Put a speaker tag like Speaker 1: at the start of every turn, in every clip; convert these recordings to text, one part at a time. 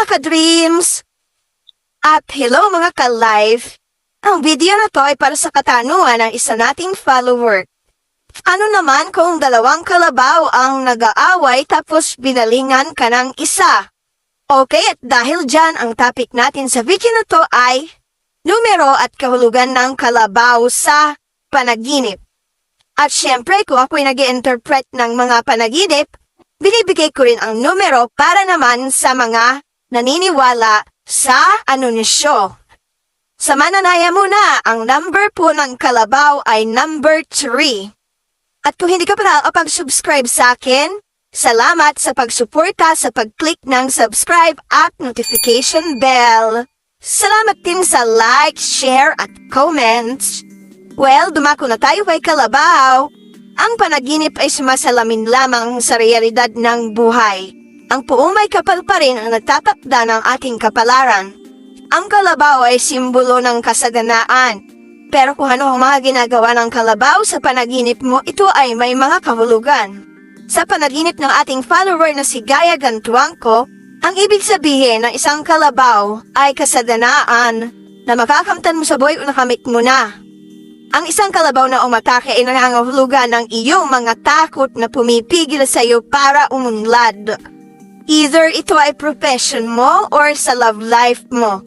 Speaker 1: mga ka-dreams! At hello mga ka-live! Ang video na to ay para sa katanungan ng isa nating follower. Ano naman kung dalawang kalabaw ang nag-aaway tapos binalingan ka ng isa? Okay, at dahil dyan ang topic natin sa video na to ay numero at kahulugan ng kalabaw sa panaginip. At syempre kung ako'y nag-i-interpret ng mga panaginip, binibigay ko rin ang numero para naman sa mga naniniwala sa anunisyo. Sa mananaya muna, ang number po ng kalabaw ay number 3. At kung hindi ka pa nakakapag-subscribe sa akin, salamat sa pagsuporta sa pag-click ng subscribe at notification bell. Salamat din sa like, share at comments. Well, dumako na tayo kay kalabaw. Ang panaginip ay sumasalamin lamang sa realidad ng buhay. Ang puong may kapal pa rin ang nagtatakda ng ating kapalaran. Ang kalabaw ay simbolo ng kasaganaan. Pero kung ano ang mga ginagawa ng kalabaw sa panaginip mo, ito ay may mga kahulugan. Sa panaginip ng ating follower na si Gaya Gantuangco, ang ibig sabihin ng isang kalabaw ay kasaganaan na makakamtan mo sa buhay o nakamit mo na. Ang isang kalabaw na umatake ay nangangahulugan ng iyong mga takot na pumipigil sa iyo para umunlad. Either ito ay profession mo or sa love life mo.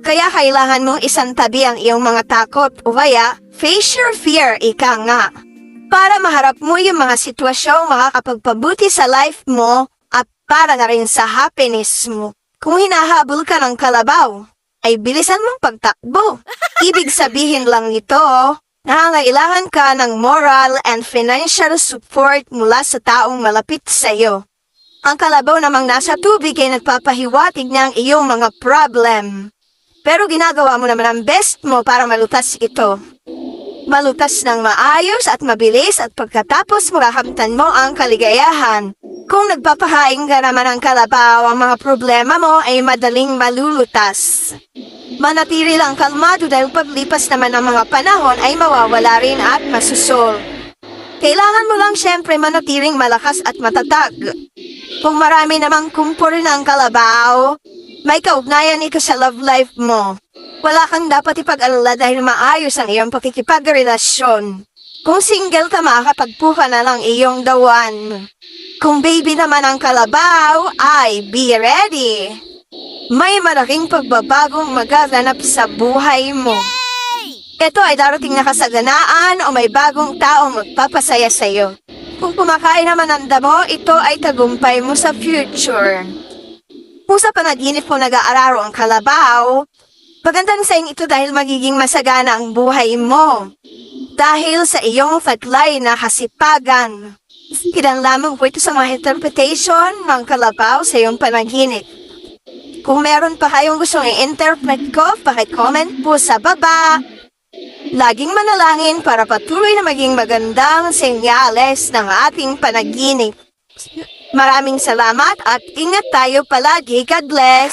Speaker 1: Kaya kailangan mong isantabi ang iyong mga takot o kaya face your fear, ika nga. Para maharap mo yung mga sitwasyong makakapagpabuti sa life mo at para na rin sa happiness mo. Kung hinahabol ka ng kalabaw, ay bilisan mong pagtakbo. Ibig sabihin lang ito, nangangailangan ka ng moral and financial support mula sa taong malapit sa iyo. Ang kalabaw namang nasa tubig ay nagpapahiwatig ng iyong mga problem. Pero ginagawa mo naman ang best mo para malutas ito. Malutas ng maayos at mabilis at pagkatapos makakamtan mo ang kaligayahan. Kung nagpapahaing ka naman ng kalabaw, ang mga problema mo ay madaling malulutas. Manatili lang kalmado dahil paglipas naman ng mga panahon ay mawawala rin at masusol. Kailangan mo lang syempre manatiling malakas at matatag. Kung marami namang kumpor ng kalabaw, may kaugnayan ito sa love life mo. Wala kang dapat ipag-alala dahil maayos ang iyong pakikipagrelasyon. Kung single ka, makakapagpuka na lang iyong dawan. Kung baby naman ang kalabaw, ay be ready. May malaking pagbabagong magaganap sa buhay mo. Ito ay darating na kasaganaan o may bagong taong magpapasaya sa iyo. Kung kumakain naman ang damo, ito ay tagumpay mo sa future. Kung sa panaginip mo nag-aararo ang kalabaw, magandang sign ito dahil magiging masagana ang buhay mo. Dahil sa iyong taglay na kasipagan. Ilan lamang po ito sa mga interpretation ng kalabaw sa iyong panaginip. Kung meron pa kayong gustong i-interpret ko, pakicomment po sa baba. Laging manalangin para patuloy na maging magandang senyales ng ating panaginip. Maraming salamat at ingat tayo palagi. God bless!